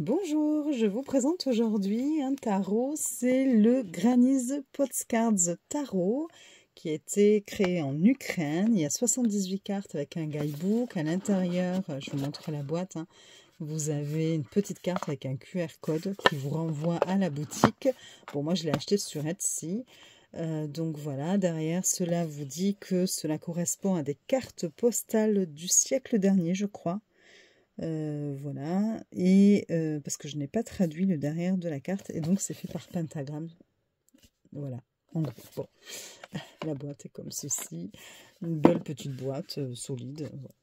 Bonjour, je vous présente aujourd'hui un tarot, c'est le Granny's Postcards Tarot qui a été créé en Ukraine. Il y a 78 cartes avec un guidebook. À l'intérieur, je vous montre la boîte, vous avez une petite carte avec un QR code qui vous renvoie à la boutique. Bon, moi je l'ai acheté sur Etsy. Donc voilà, derrière cela vous dit que cela correspond à des cartes postales du siècle dernier, je crois. Voilà, et parce que je n'ai pas traduit le derrière de la carte, et donc c'est fait par pentagramme. Voilà, en gros. Bon, la boîte est comme ceci, une belle petite boîte solide. Voilà.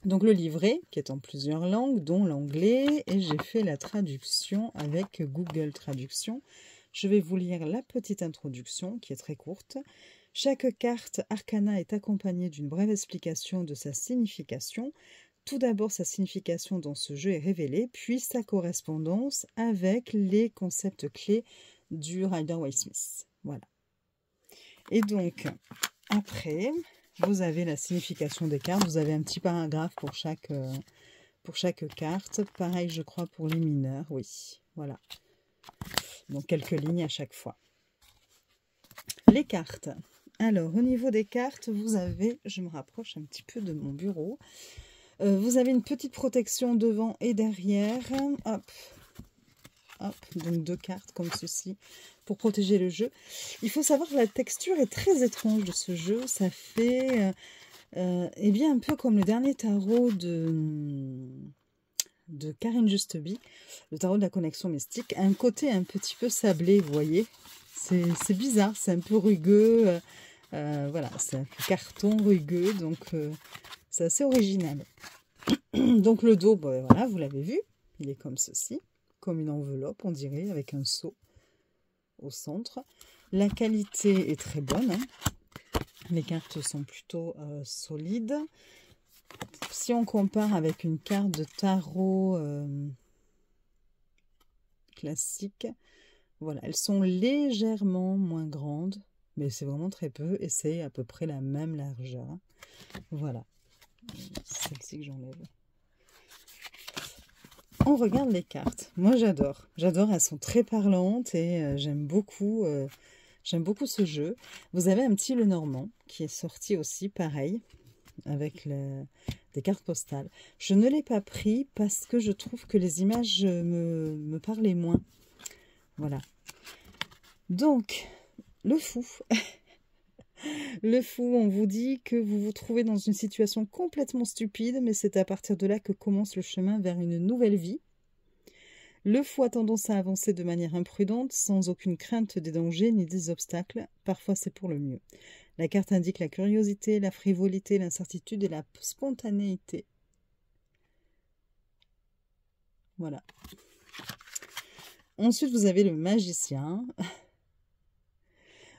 Donc le livret, qui est en plusieurs langues, dont l'anglais, et j'ai fait la traduction avec Google Traduction. Je vais vous lire la petite introduction, qui est très courte. Chaque carte arcana est accompagnée d'une brève explication de sa signification. Tout d'abord, sa signification dans ce jeu est révélée, puis sa correspondance avec les concepts clés du Rider-Waite-Smith. Voilà. Et donc, après, vous avez la signification des cartes. Vous avez un petit paragraphe pour chaque carte. Pareil, je crois, pour les mineurs. Oui, voilà. Donc, quelques lignes à chaque fois. Les cartes. Alors, au niveau des cartes, vous avez... Je me rapproche un petit peu de mon bureau. Vous avez une petite protection devant et derrière. Hop. Hop. Donc, deux cartes comme ceci pour protéger le jeu. Il faut savoir que la texture est très étrange de ce jeu. Ça fait... eh bien, un peu comme le dernier tarot de Karine Justeby, le tarot de la connexion mystique, un côté un petit peu sablé, vous voyez. C'est bizarre, c'est un peu rugueux, voilà, c'est un carton rugueux, donc c'est assez original. Donc le dos, ben, voilà, vous l'avez vu, il est comme ceci, comme une enveloppe, on dirait, avec un seau au centre. La qualité est très bonne, les cartes sont plutôt solides. Si on compare avec une carte de tarot classique, voilà, elles sont légèrement moins grandes, mais c'est vraiment très peu, et c'est à peu près la même largeur. Voilà, celle-ci que j'enlève. On regarde les cartes. Moi, j'adore. J'adore, elles sont très parlantes, et j'aime beaucoup ce jeu. Vous avez un petit Lenormand qui est sorti aussi, pareil, avec des cartes postales. Je ne l'ai pas pris parce que je trouve que les images me parlaient moins. Voilà. Donc, le fou. Le fou, on vous dit que vous vous trouvez dans une situation complètement stupide, mais c'est à partir de là que commence le chemin vers une nouvelle vie. Le fou a tendance à avancer de manière imprudente, sans aucune crainte des dangers ni des obstacles. Parfois, c'est pour le mieux. La carte indique la curiosité, la frivolité, l'incertitude et la spontanéité. Voilà. Ensuite, vous avez le magicien.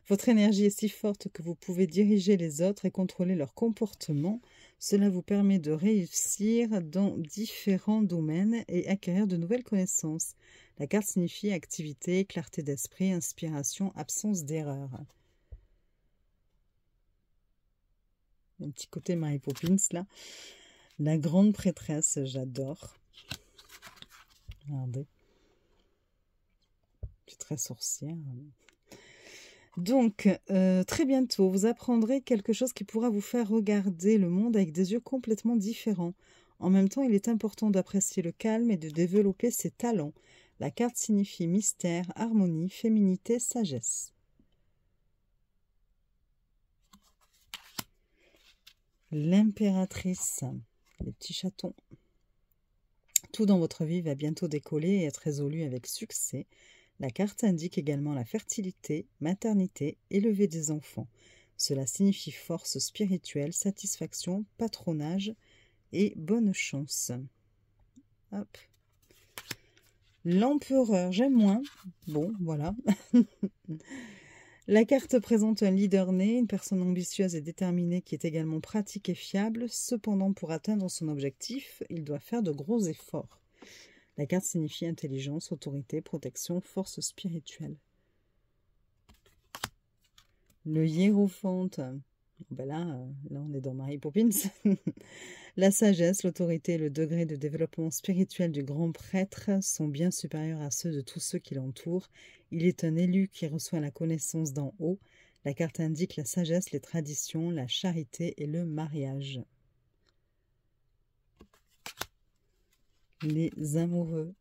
Votre énergie est si forte que vous pouvez diriger les autres et contrôler leur comportement. Cela vous permet de réussir dans différents domaines et acquérir de nouvelles connaissances. La carte signifie activité, clarté d'esprit, inspiration, absence d'erreur. Un petit côté Mary Poppins là. La grande prêtresse, j'adore. Regardez. Je suis très sorcière. Donc, très bientôt, vous apprendrez quelque chose qui pourra vous faire regarder le monde avec des yeux complètement différents. En même temps, il est important d'apprécier le calme et de développer ses talents. La carte signifie mystère, harmonie, féminité, sagesse. L'impératrice, les petits chatons. Tout dans votre vie va bientôt décoller et être résolu avec succès. La carte indique également la fertilité, maternité, élever des enfants. Cela signifie force spirituelle, satisfaction, patronage et bonne chance. Hop. L'empereur, j'aime moins. Bon, voilà. La carte présente un leader né, une personne ambitieuse et déterminée qui est également pratique et fiable. Cependant, pour atteindre son objectif, il doit faire de gros efforts. La carte signifie intelligence, autorité, protection, force spirituelle. Le hiérophante, Ben là, on est dans Mary Poppins. La sagesse, l'autorité et le degré de développement spirituel du grand prêtre sont bien supérieurs à ceux de tous ceux qui l'entourent. Il est un élu qui reçoit la connaissance d'en haut. La carte indique la sagesse, les traditions, la charité et le mariage. Les amoureux.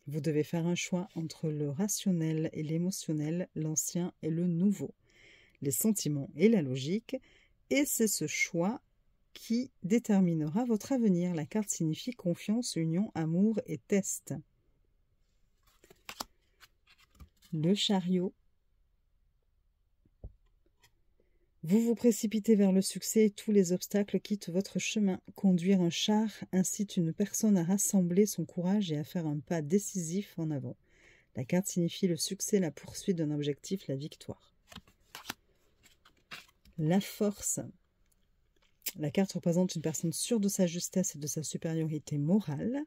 Vous devez faire un choix entre le rationnel et l'émotionnel, l'ancien et le nouveau, les sentiments et la logique, et c'est ce choix qui déterminera votre avenir. La carte signifie confiance, union, amour et test. Le chariot. Vous vous précipitez vers le succès et tous les obstacles quittent votre chemin. Conduire un char incite une personne à rassembler son courage et à faire un pas décisif en avant. La carte signifie le succès, la poursuite d'un objectif, la victoire. La force. La carte représente une personne sûre de sa justesse et de sa supériorité morale.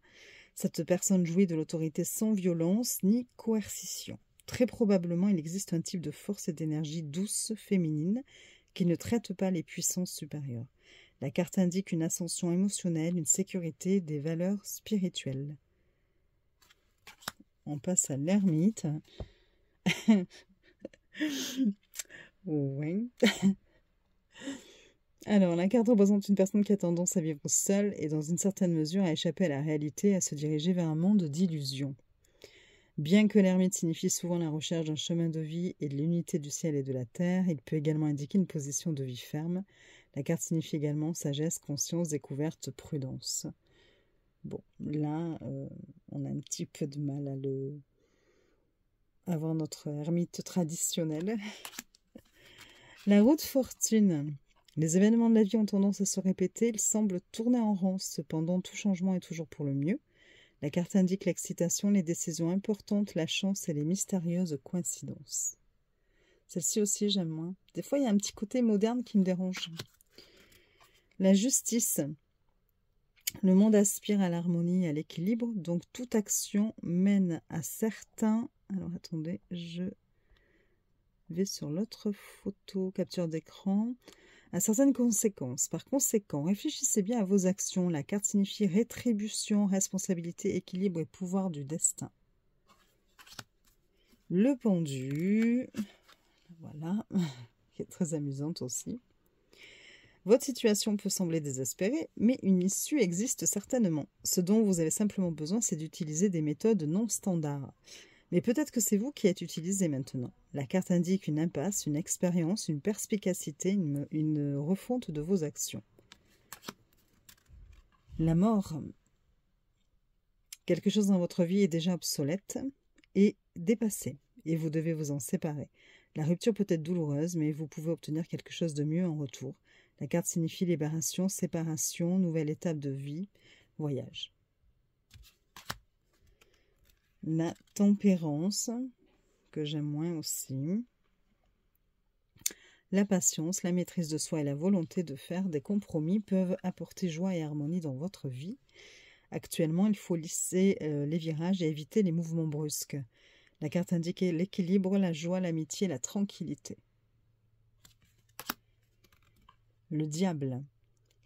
Cette personne jouit de l'autorité sans violence ni coercition. Très probablement, il existe un type de force et d'énergie douce, féminine, qui ne traite pas les puissances supérieures. La carte indique une ascension émotionnelle, une sécurité, des valeurs spirituelles. On passe à l'ermite. Ouais. Alors, la carte représente une personne qui a tendance à vivre seule et dans une certaine mesure à échapper à la réalité, à se diriger vers un monde d'illusions. Bien que l'ermite signifie souvent la recherche d'un chemin de vie et de l'unité du ciel et de la terre, il peut également indiquer une position de vie ferme. La carte signifie également sagesse, conscience, découverte, prudence. Bon, là, on a un petit peu de mal à avoir notre ermite traditionnel. La roue de fortune. Les événements de la vie ont tendance à se répéter, ils semblent tourner en rond. Cependant, tout changement est toujours pour le mieux. La carte indique l'excitation, les décisions importantes, la chance et les mystérieuses coïncidences. Celle-ci aussi, j'aime moins. Des fois, il y a un petit côté moderne qui me dérange. La justice. Le monde aspire à l'harmonie et à l'équilibre, donc toute action mène à certains... Alors, attendez, je vais sur l'autre photo, capture d'écran... à certaines conséquences. Par conséquent, réfléchissez bien à vos actions. La carte signifie rétribution, responsabilité, équilibre et pouvoir du destin. Le pendu, voilà, qui est très amusante aussi. Votre situation peut sembler désespérée, mais une issue existe certainement. Ce dont vous avez simplement besoin, c'est d'utiliser des méthodes non standards. Mais peut-être que c'est vous qui êtes utilisé maintenant. La carte indique une impasse, une expérience, une perspicacité, une refonte de vos actions. La mort. Quelque chose dans votre vie est déjà obsolète et dépassé, et vous devez vous en séparer. La rupture peut être douloureuse, mais vous pouvez obtenir quelque chose de mieux en retour. La carte signifie libération, séparation, nouvelle étape de vie, voyage. La tempérance, que j'aime moins aussi. La patience, la maîtrise de soi et la volonté de faire des compromis peuvent apporter joie et harmonie dans votre vie. Actuellement, il faut lisser les virages et éviter les mouvements brusques. La carte indique l'équilibre, la joie, l'amitié et la tranquillité. Le diable.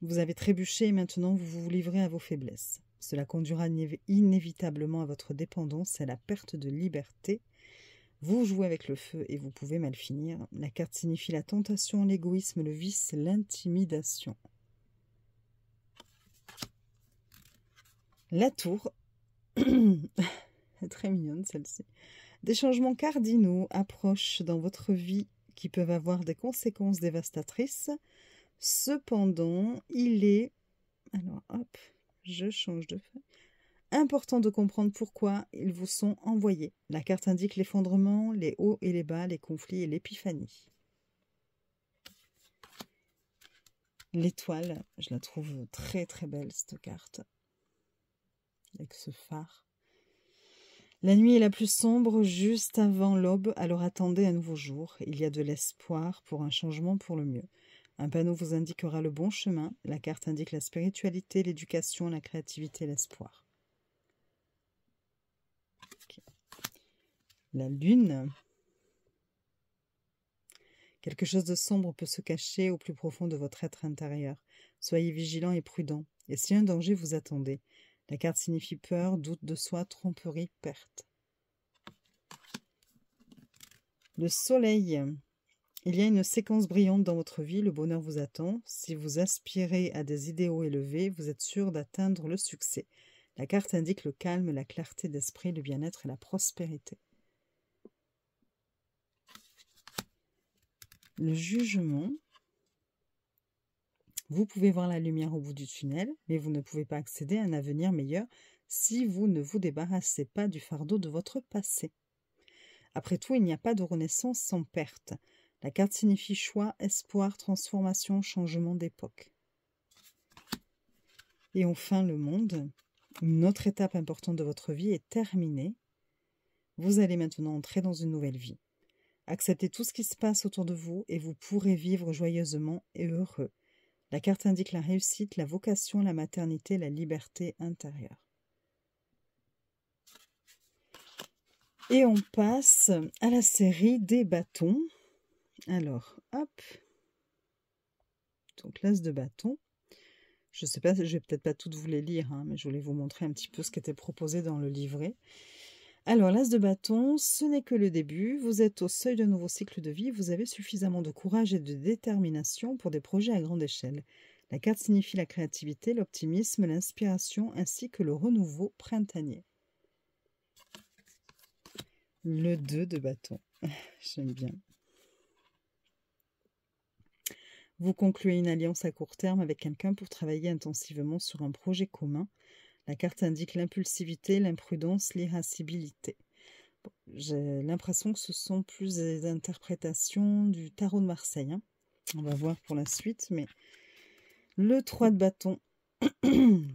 Vous avez trébuché et maintenant vous vous livrez à vos faiblesses. Cela conduira inévitablement à votre dépendance et à la perte de liberté. Vous jouez avec le feu et vous pouvez mal finir. La carte signifie la tentation, l'égoïsme, le vice, l'intimidation. La tour. Très mignonne celle-ci. Des changements cardinaux approchent dans votre vie qui peuvent avoir des conséquences dévastatrices. Cependant, il est... Alors, hop, je change de feuille. Important de comprendre pourquoi ils vous sont envoyés. La carte indique l'effondrement, les hauts et les bas, les conflits et l'épiphanie. L'étoile, je la trouve très très belle cette carte. Avec ce phare. La nuit est la plus sombre juste avant l'aube, alors attendez un nouveau jour. Il y a de l'espoir pour un changement pour le mieux. Un panneau vous indiquera le bon chemin. La carte indique la spiritualité, l'éducation, la créativité, l'espoir. Okay. La lune. Quelque chose de sombre peut se cacher au plus profond de votre être intérieur. Soyez vigilant et prudent. Et si un danger vous attendait, la carte signifie peur, doute de soi, tromperie, perte. Le soleil. Il y a une séquence brillante dans votre vie, le bonheur vous attend. Si vous aspirez à des idéaux élevés, vous êtes sûr d'atteindre le succès. La carte indique le calme, la clarté d'esprit, le bien-être et la prospérité. Le jugement. Vous pouvez voir la lumière au bout du tunnel, mais vous ne pouvez pas accéder à un avenir meilleur si vous ne vous débarrassez pas du fardeau de votre passé. Après tout, il n'y a pas de renaissance sans perte. La carte signifie choix, espoir, transformation, changement d'époque. Et enfin, le monde. Une autre étape importante de votre vie est terminée. Vous allez maintenant entrer dans une nouvelle vie. Acceptez tout ce qui se passe autour de vous et vous pourrez vivre joyeusement et heureux. La carte indique la réussite, la vocation, la maternité, la liberté intérieure. Et on passe à la série des bâtons. Alors, hop. Donc, l'as de bâton. Je ne sais pas, je vais peut-être pas toutes vous les lire, hein, mais je voulais vous montrer un petit peu ce qui était proposé dans le livret. Alors, l'as de bâton, ce n'est que le début. Vous êtes au seuil d'un nouveau cycle de vie. Vous avez suffisamment de courage et de détermination pour des projets à grande échelle. La carte signifie la créativité, l'optimisme, l'inspiration ainsi que le renouveau printanier. Le 2 de bâton. J'aime bien. Vous concluez une alliance à court terme avec quelqu'un pour travailler intensivement sur un projet commun. La carte indique l'impulsivité, l'imprudence, l'irascibilité. Bon, j'ai l'impression que ce sont plus des interprétations du tarot de Marseille. Hein. On va voir pour la suite, mais le 3 de bâton.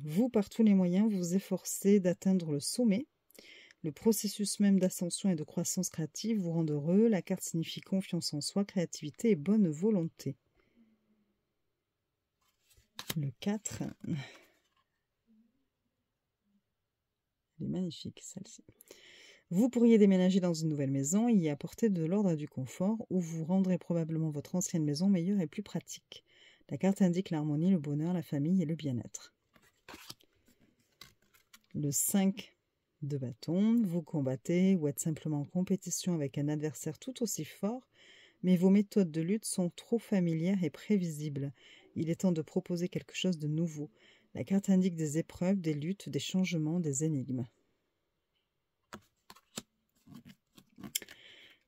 Vous, par tous les moyens, vous efforcez d'atteindre le sommet. Le processus même d'ascension et de croissance créative vous rend heureux. La carte signifie confiance en soi, créativité et bonne volonté. Le 4. Elle est magnifique, celle-ci. Vous pourriez déménager dans une nouvelle maison et y apporter de l'ordre et du confort, ou vous rendrez probablement votre ancienne maison meilleure et plus pratique. La carte indique l'harmonie, le bonheur, la famille et le bien-être. Le 5 de bâton. Vous combattez ou êtes simplement en compétition avec un adversaire tout aussi fort, mais vos méthodes de lutte sont trop familières et prévisibles. Il est temps de proposer quelque chose de nouveau. La carte indique des épreuves, des luttes, des changements, des énigmes.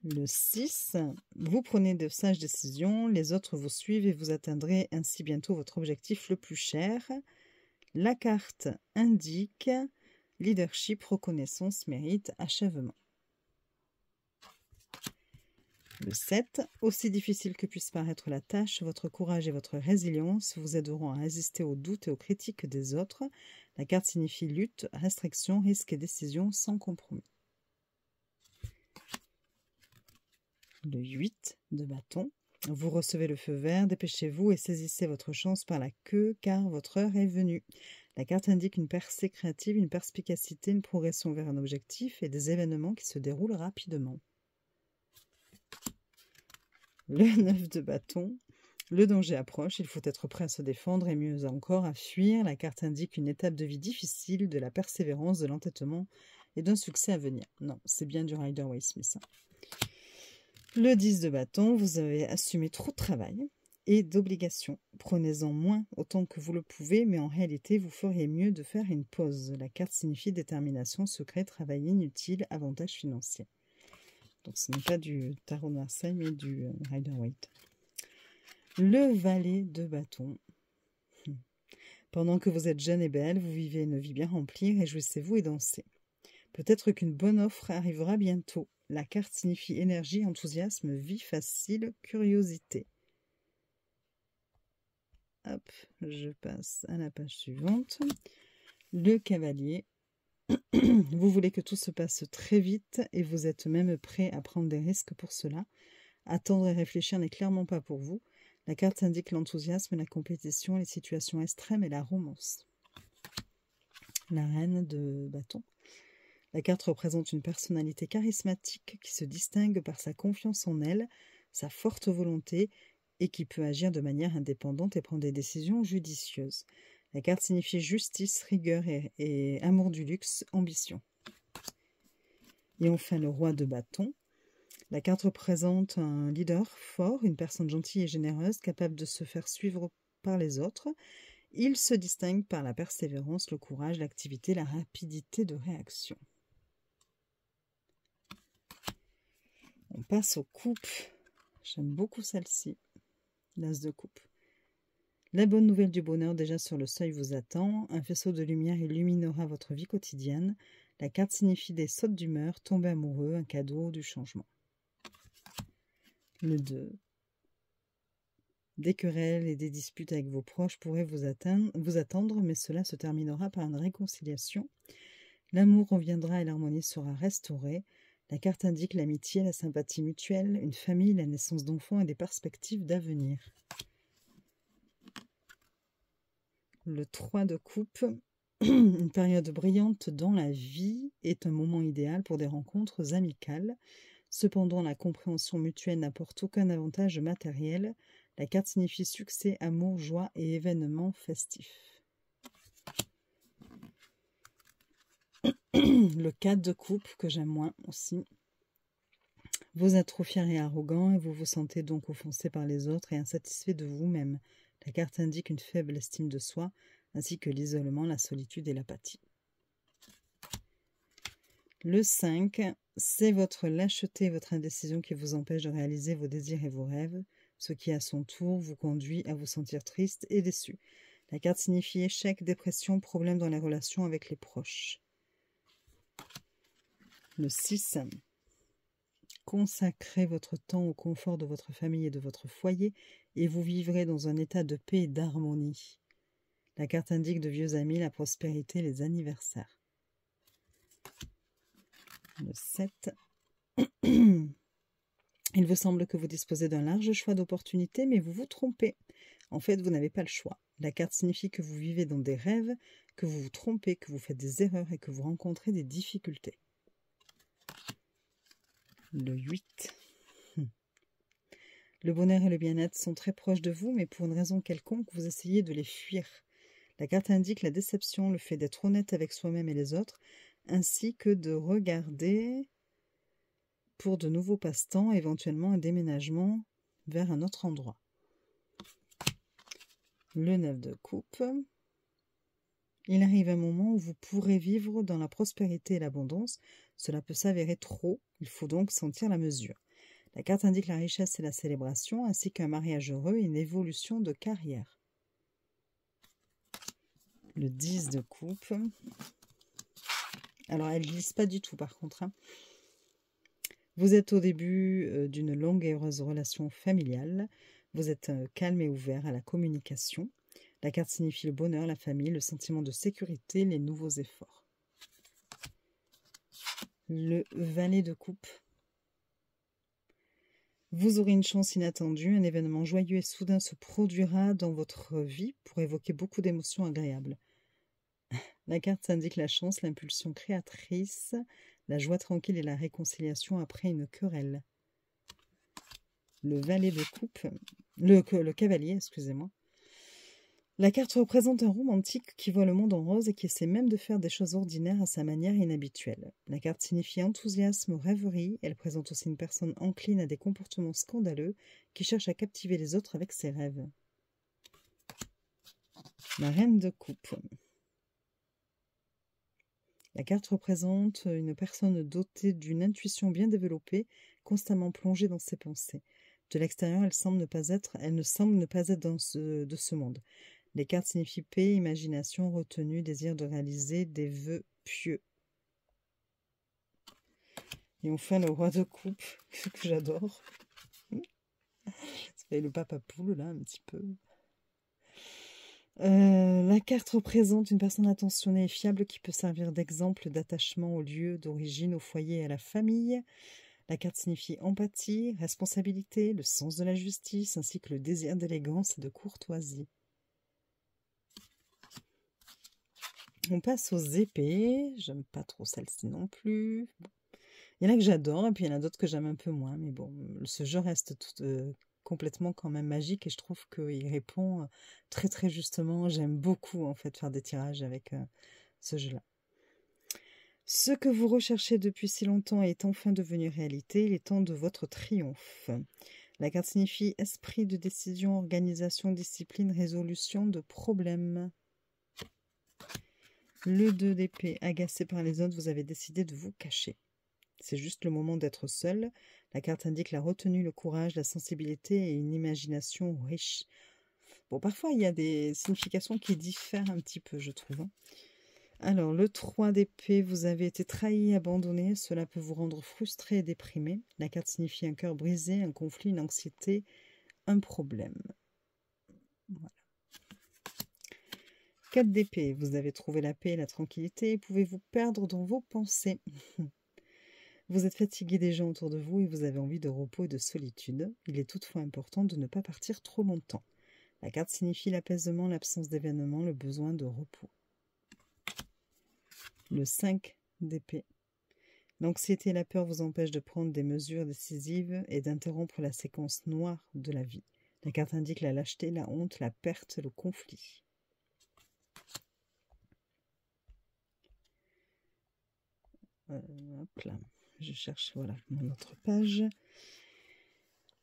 Le 6, vous prenez de sages décisions, les autres vous suivent et vous atteindrez ainsi bientôt votre objectif le plus cher. La carte indique leadership, reconnaissance, mérite, achèvement. Le 7, aussi difficile que puisse paraître la tâche, votre courage et votre résilience vous aideront à résister aux doutes et aux critiques des autres. La carte signifie lutte, restriction, risque et décision sans compromis. Le 8 de bâton. Vous recevez le feu vert, dépêchez-vous et saisissez votre chance par la queue car votre heure est venue. La carte indique une percée créative, une perspicacité, une progression vers un objectif et des événements qui se déroulent rapidement. Le 9 de bâton. Le danger approche, il faut être prêt à se défendre et mieux encore à fuir. La carte indique une étape de vie difficile, de la persévérance, de l'entêtement et d'un succès à venir. Non, c'est bien du Rider-Waite-Smith. Le 10 de bâton, vous avez assumé trop de travail et d'obligations. Prenez-en moins autant que vous le pouvez, mais en réalité, vous feriez mieux de faire une pause. La carte signifie détermination, secret, travail inutile, avantage financier. Donc ce n'est pas du tarot de Marseille, mais du Rider-Waite. Le valet de bâton. Pendant que vous êtes jeune et belle, vous vivez une vie bien remplie, réjouissez-vous et dansez. Peut-être qu'une bonne offre arrivera bientôt. La carte signifie énergie, enthousiasme, vie facile, curiosité. Hop, je passe à la page suivante. Le cavalier. Vous voulez que tout se passe très vite et vous êtes même prêt à prendre des risques pour cela. Attendre et réfléchir n'est clairement pas pour vous. La carte indique l'enthousiasme, la compétition, les situations extrêmes et la romance. La reine de bâton. La carte représente une personnalité charismatique qui se distingue par sa confiance en elle, sa forte volonté et qui peut agir de manière indépendante et prendre des décisions judicieuses. La carte signifie justice, rigueur et amour du luxe, ambition. Et enfin, le roi de bâton. La carte représente un leader fort, une personne gentille et généreuse, capable de se faire suivre par les autres. Il se distingue par la persévérance, le courage, l'activité, la rapidité de réaction. On passe aux coupes. J'aime beaucoup celle-ci, l'as de coupe. La bonne nouvelle du bonheur déjà sur le seuil vous attend. Un faisceau de lumière illuminera votre vie quotidienne. La carte signifie des sautes d'humeur, tomber amoureux, un cadeau, du changement. Le 2. Des querelles et des disputes avec vos proches pourraient vous attendre, mais cela se terminera par une réconciliation. L'amour reviendra et l'harmonie sera restaurée. La carte indique l'amitié, la sympathie mutuelle, une famille, la naissance d'enfants et des perspectives d'avenir. Le 3 de coupe, une période brillante dans la vie est un moment idéal pour des rencontres amicales. Cependant, la compréhension mutuelle n'apporte aucun avantage matériel. La carte signifie succès, amour, joie et événements festifs. Le 4 de coupe, que j'aime moins aussi. Vous êtes trop fier et arrogant et vous vous sentez donc offensé par les autres et insatisfait de vous-même. La carte indique une faible estime de soi, ainsi que l'isolement, la solitude et l'apathie. Le 5, c'est votre lâcheté et votre indécision qui vous empêchent de réaliser vos désirs et vos rêves, ce qui à son tour vous conduit à vous sentir triste et déçu. La carte signifie échec, dépression, problème dans les relations avec les proches. Le 6, consacrez votre temps au confort de votre famille et de votre foyer et vous vivrez dans un état de paix et d'harmonie. La carte indique de vieux amis, la prospérité, les anniversaires. Le 7. Il vous semble que vous disposez d'un large choix d'opportunités, mais vous vous trompez. En fait, vous n'avez pas le choix. La carte signifie que vous vivez dans des rêves, que vous vous trompez, que vous faites des erreurs et que vous rencontrez des difficultés. Le 8. Le bonheur et le bien-être sont très proches de vous, mais pour une raison quelconque, vous essayez de les fuir. La carte indique la déception, le fait d'être honnête avec soi-même et les autres, ainsi que de regarder pour de nouveaux passe-temps, éventuellement un déménagement vers un autre endroit. Le 9 de coupe. Il arrive un moment où vous pourrez vivre dans la prospérité et l'abondance. Cela peut s'avérer trop, il faut donc sentir la mesure. La carte indique la richesse et la célébration, ainsi qu'un mariage heureux et une évolution de carrière. Le 10 de coupe. Alors, elle ne glisse pas du tout, par contre. Vous êtes au début d'une longue et heureuse relation familiale. Vous êtes calme et ouvert à la communication. La carte signifie le bonheur, la famille, le sentiment de sécurité, les nouveaux efforts. Le valet de coupe. Vous aurez une chance inattendue, un événement joyeux et soudain se produira dans votre vie pour évoquer beaucoup d'émotions agréables. La carte indique la chance, l'impulsion créatrice, la joie tranquille et la réconciliation après une querelle. Le valet de coupe, le cavalier, excusez-moi. La carte représente un romantique qui voit le monde en rose et qui essaie même de faire des choses ordinaires à sa manière inhabituelle. La carte signifie enthousiasme, rêverie. Elle présente aussi une personne encline à des comportements scandaleux qui cherche à captiver les autres avec ses rêves. La reine de coupe. La carte représente une personne dotée d'une intuition bien développée, constamment plongée dans ses pensées. De l'extérieur, elle ne semble ne pas être de ce monde. Les cartes signifient paix, imagination, retenue, désir de réaliser des vœux pieux. Et enfin, le roi de coupe, que j'adore. C'est le papa poule, là, un petit peu. La carte représente une personne attentionnée et fiable qui peut servir d'exemple d'attachement au lieu d'origine, au foyer et à la famille. La carte signifie empathie, responsabilité, le sens de la justice, ainsi que le désir d'élégance et de courtoisie. On passe aux épées. J'aime pas trop celle-ci non plus. Il y en a que j'adore et puis il y en a d'autres que j'aime un peu moins. Mais bon, ce jeu reste complètement quand même magique et je trouve qu'il répond très très justement. J'aime beaucoup en fait faire des tirages avec ce jeu-là. Ce que vous recherchez depuis si longtemps est enfin devenu réalité. Il est temps de votre triomphe. La carte signifie esprit de décision, organisation, discipline, résolution de problèmes. Le 2 d'épée, agacé par les autres, vous avez décidé de vous cacher. C'est juste le moment d'être seul. La carte indique la retenue, le courage, la sensibilité et une imagination riche. Bon, parfois, il y a des significations qui diffèrent un petit peu, je trouve. Alors, le 3 d'épée, vous avez été trahi, abandonné. Cela peut vous rendre frustré et déprimé. La carte signifie un cœur brisé, un conflit, une anxiété, un problème. Voilà. 4 d'épée, vous avez trouvé la paix et la tranquillité et pouvez vous perdre dans vos pensées. Vous êtes fatigué des gens autour de vous et vous avez envie de repos et de solitude. Il est toutefois important de ne pas partir trop longtemps. La carte signifie l'apaisement, l'absence d'événements, le besoin de repos. Le 5 d'épée. L'anxiété et la peur vous empêchent de prendre des mesures décisives et d'interrompre la séquence noire de la vie. La carte indique la lâcheté, la honte, la perte, le conflit. Hop là. Je cherche, voilà, mon autre page.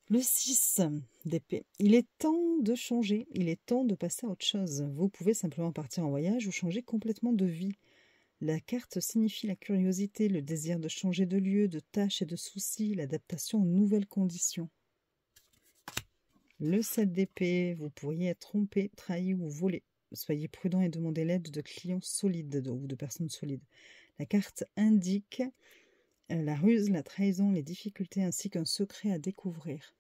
Le 6 d'épée. Il est temps de changer, il est temps de passer à autre chose. Vous pouvez simplement partir en voyage ou changer complètement de vie. La carte signifie la curiosité, le désir de changer de lieu, de tâches et de soucis, l'adaptation aux nouvelles conditions. Le 7 d'épée. Vous pourriez être trompé, trahi ou volé. Soyez prudent et demandez l'aide de clients solides ou de personnes solides. La carte indique la ruse, la trahison, les difficultés ainsi qu'un secret à découvrir.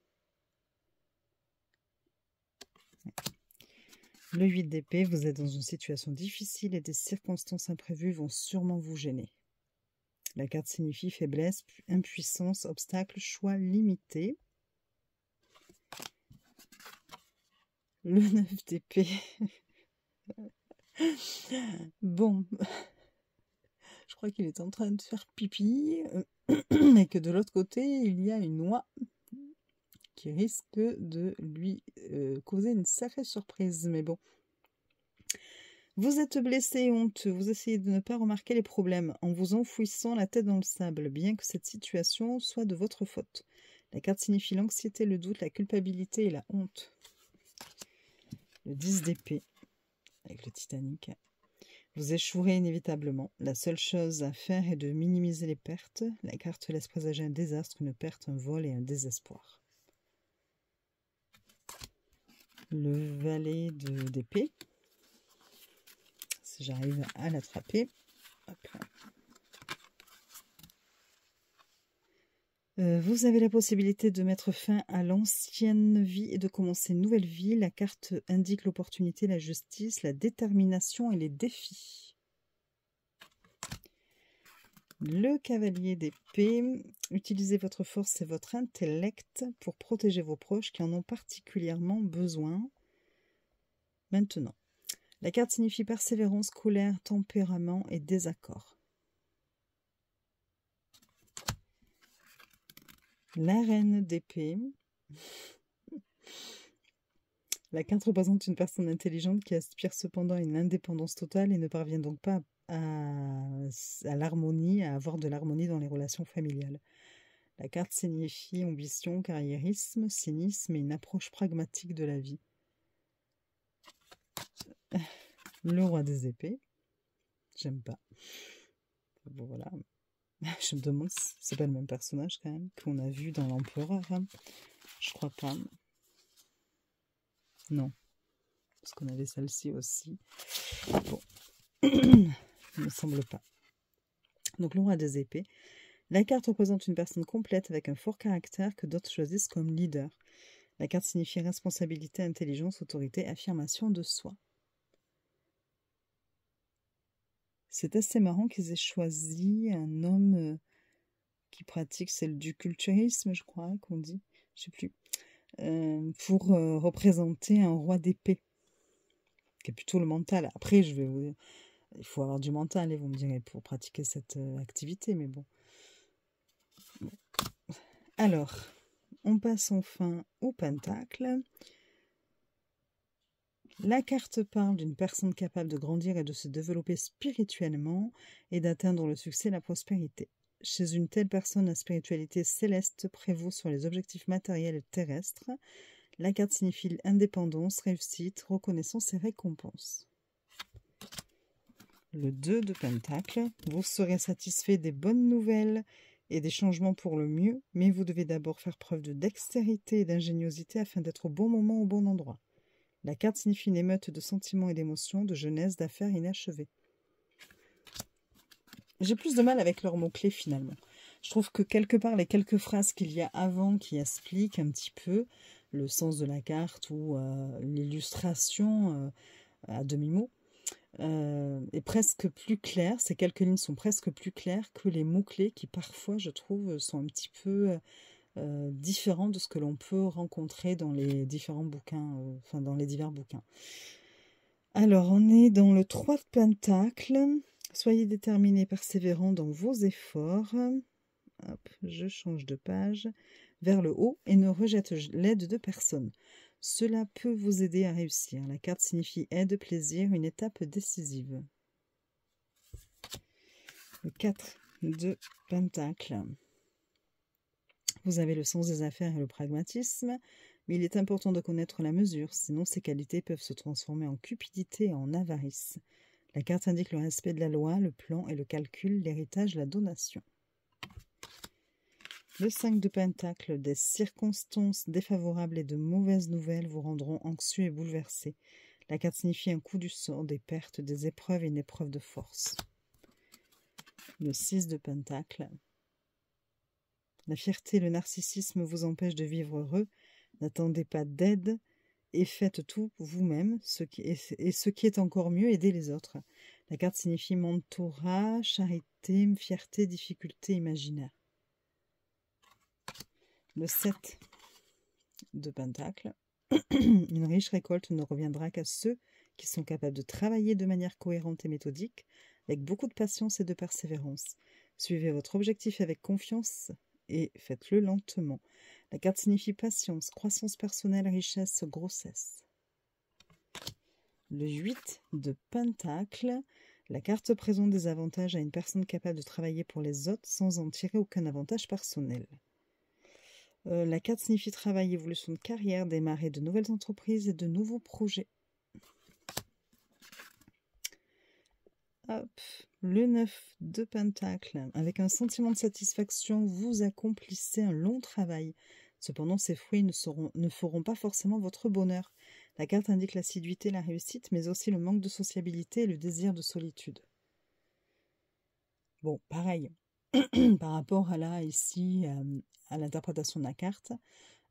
Le 8 d'épée, vous êtes dans une situation difficile et des circonstances imprévues vont sûrement vous gêner. La carte signifie faiblesse, impuissance, obstacle, choix limité. Le 9 d'épée. Bon, je crois qu'il est en train de faire pipi et que de l'autre côté, il y a une oie qui risque de lui causer une sacrée surprise. Mais bon, vous êtes blessé et honteux. Vous essayez de ne pas remarquer les problèmes en vous enfouissant la tête dans le sable, bien que cette situation soit de votre faute. La carte signifie l'anxiété, le doute, la culpabilité et la honte. Le 10 d'épée, avec le Titanic. Vous échouerez inévitablement. La seule chose à faire est de minimiser les pertes. La carte laisse présager un désastre, une perte, un vol et un désespoir. Le valet d'épée. Si j'arrive à l'attraper. Vous avez la possibilité de mettre fin à l'ancienne vie et de commencer une nouvelle vie. La carte indique l'opportunité, la justice, la détermination et les défis. Le cavalier d'épée. Utilisez votre force et votre intellect pour protéger vos proches qui en ont particulièrement besoin maintenant. La carte signifie persévérance, colère, tempérament et désaccord. La reine d'épée. La carte représente une personne intelligente qui aspire cependant à une indépendance totale et ne parvient donc pas à l'harmonie, à avoir de l'harmonie dans les relations familiales. La carte signifie ambition, carriérisme, cynisme et une approche pragmatique de la vie. Le roi des épées. J'aime pas. Bon, voilà. Je me demande si c'est pas le même personnage quand même qu'on a vu dans l'Empereur. Je crois pas. Non. Parce qu'on avait celle-ci aussi. Bon. Il me semble pas. Donc le roi des épées. La carte représente une personne complète avec un fort caractère que d'autres choisissent comme leader. La carte signifie responsabilité, intelligence, autorité, affirmation de soi. C'est assez marrant qu'ils aient choisi un homme qui pratique celle du culturisme, je crois qu'on dit, je sais plus, pour représenter un roi d'épée, qui est plutôt le mental. Après, il faut avoir du mental, et vous me direz, pour pratiquer cette activité, mais bon. Alors, on passe enfin au pentacle. La carte parle d'une personne capable de grandir et de se développer spirituellement et d'atteindre le succès et la prospérité. Chez une telle personne, la spiritualité céleste prévaut sur les objectifs matériels et terrestres. La carte signifie indépendance, réussite, reconnaissance et récompense. Le 2 de pentacle, vous serez satisfait des bonnes nouvelles et des changements pour le mieux, mais vous devez d'abord faire preuve de dextérité et d'ingéniosité afin d'être au bon moment au bon endroit. La carte signifie une émeute de sentiments et d'émotions, de jeunesse, d'affaires inachevées. J'ai plus de mal avec leurs mots-clés finalement. Je trouve que quelque part, les quelques phrases qu'il y a avant qui expliquent un petit peu le sens de la carte ou l'illustration à demi-mot est presque plus claire. Ces quelques lignes sont presque plus claires que les mots-clés qui parfois, je trouve, sont un petit peu différents de ce que l'on peut rencontrer dans les différents bouquins, dans les divers bouquins. Alors, on est dans le 3 de pentacle. Soyez déterminés, persévérants dans vos efforts. Hop, je change de page. Vers le haut et ne rejette l'aide de personne. Cela peut vous aider à réussir. La carte signifie aide, plaisir, une étape décisive. Le 4 de pentacle. Vous avez le sens des affaires et le pragmatisme, mais il est important de connaître la mesure, sinon ces qualités peuvent se transformer en cupidité et en avarice. La carte indique le respect de la loi, le plan et le calcul, l'héritage, la donation. Le 5 de pentacle, des circonstances défavorables et de mauvaises nouvelles vous rendront anxieux et bouleversés. La carte signifie un coup du sort, des pertes, des épreuves et une épreuve de force. Le 6 de pentacle. La fierté et le narcissisme vous empêchent de vivre heureux. N'attendez pas d'aide et faites tout vous-même. Ce qui est encore mieux, aidez les autres. La carte signifie mentorat, charité, fierté, difficulté, imaginaire. Le 7 de pentacle. Une riche récolte ne reviendra qu'à ceux qui sont capables de travailler de manière cohérente et méthodique, avec beaucoup de patience et de persévérance. Suivez votre objectif avec confiance et faites-le lentement. La carte signifie patience, croissance personnelle, richesse, grossesse. Le 8 de pentacle. La carte présente des avantages à une personne capable de travailler pour les autres sans en tirer aucun avantage personnel. La carte signifie travail, évolution de carrière, démarrer de nouvelles entreprises et de nouveaux projets. Hop, le 9 de pentacle. Avec un sentiment de satisfaction, vous accomplissez un long travail. Cependant, ces fruits ne feront pas forcément votre bonheur. La carte indique l'assiduité, la réussite, mais aussi le manque de sociabilité et le désir de solitude. Bon, pareil, par rapport à là, ici, à l'interprétation de la carte,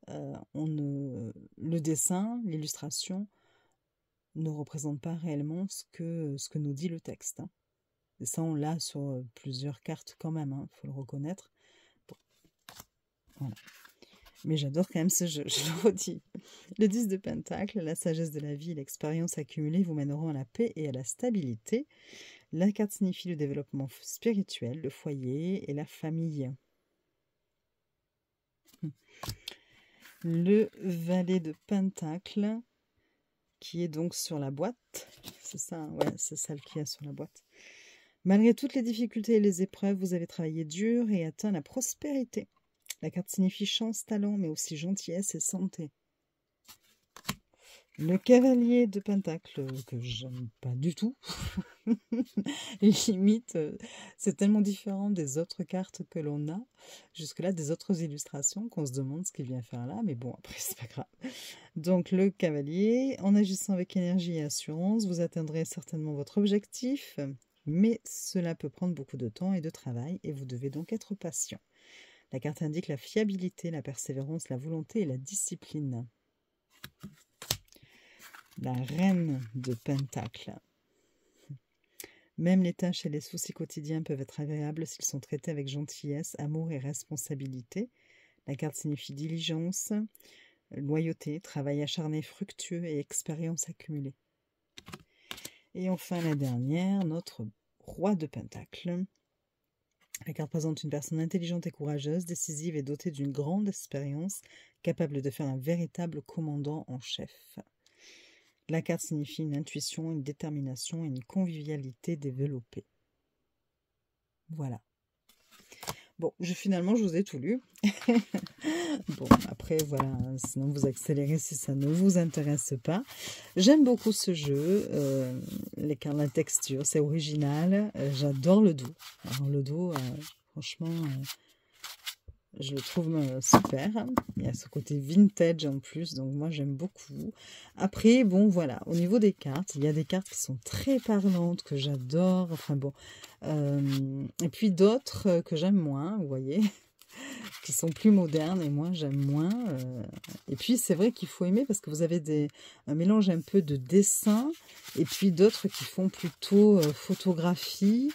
le dessin, l'illustration, ne représente pas réellement ce que nous dit le texte. Hein. Et ça, on l'a sur plusieurs cartes quand même, hein, faut le reconnaître. Bon. Voilà. Mais j'adore quand même ce jeu, je le redis. Le 10 de pentacle, la sagesse de la vie et l'expérience accumulée vous mèneront à la paix et à la stabilité. La carte signifie le développement spirituel, le foyer et la famille. Le valet de pentacle, qui est donc sur la boîte. C'est ça, ouais, c'est celle qu'il y a sur la boîte. Malgré toutes les difficultés et les épreuves, vous avez travaillé dur et atteint la prospérité. La carte signifie chance, talent, mais aussi gentillesse et santé. Le cavalier de pentacle, que j'aime pas du tout. Limite, c'est tellement différent des autres cartes que l'on a, jusque-là des autres illustrations, qu'on se demande ce qu'il vient faire là, mais bon, après, c'est pas grave. Donc, le cavalier, en agissant avec énergie et assurance, vous atteindrez certainement votre objectif, mais cela peut prendre beaucoup de temps et de travail, et vous devez donc être patient. La carte indique la fiabilité, la persévérance, la volonté et la discipline. La reine de pentacle. Même les tâches et les soucis quotidiens peuvent être agréables s'ils sont traités avec gentillesse, amour et responsabilité. La carte signifie diligence, loyauté, travail acharné, fructueux et expérience accumulée. Et enfin la dernière, notre roi de pentacle. La carte présente une personne intelligente et courageuse, décisive et dotée d'une grande expérience, capable de faire un véritable commandant en chef. La carte signifie une intuition, une détermination et une convivialité développée. Voilà. Bon, finalement, je vous ai tout lu. Bon, après, voilà, sinon vous accélérez si ça ne vous intéresse pas. J'aime beaucoup ce jeu, la texture, c'est original. J'adore le dos. Alors, le dos, franchement, je le trouve super. Il y a ce côté vintage en plus, donc moi j'aime beaucoup. Après, bon voilà, au niveau des cartes, il y a des cartes qui sont très parlantes, que j'adore. Enfin bon, et puis d'autres que j'aime moins, vous voyez, qui sont plus modernes et moi j'aime moins. Et puis c'est vrai qu'il faut aimer parce que vous avez un mélange un peu de dessin et puis d'autres qui font plutôt photographie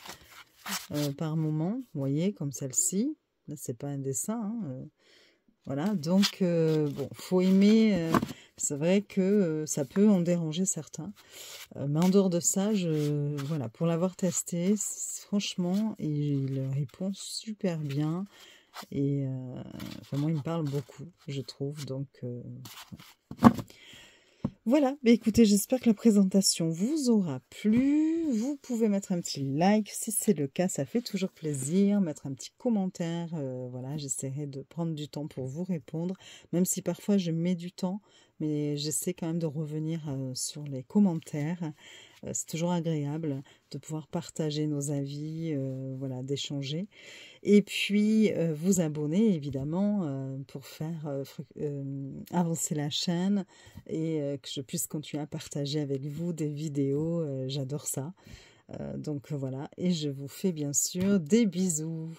par moment, vous voyez, comme celle-ci. Là, c'est pas un dessin, hein, voilà, donc bon, faut aimer. C'est vrai que ça peut en déranger certains, mais en dehors de ça, voilà, pour l'avoir testé, franchement, il répond super bien et enfin, moi, il me parle beaucoup, je trouve. Donc voilà, bah écoutez, j'espère que la présentation vous aura plu. Vous pouvez mettre un petit like si c'est le cas, ça fait toujours plaisir. Mettre un petit commentaire, voilà, j'essaierai de prendre du temps pour vous répondre. Même si parfois je mets du temps, mais j'essaie quand même de revenir sur les commentaires. C'est toujours agréable de pouvoir partager nos avis, voilà, d'échanger. Et puis, vous abonner, évidemment, pour faire avancer la chaîne et que je puisse continuer à partager avec vous des vidéos. J'adore ça. Donc, voilà. Et je vous fais bien sûr des bisous.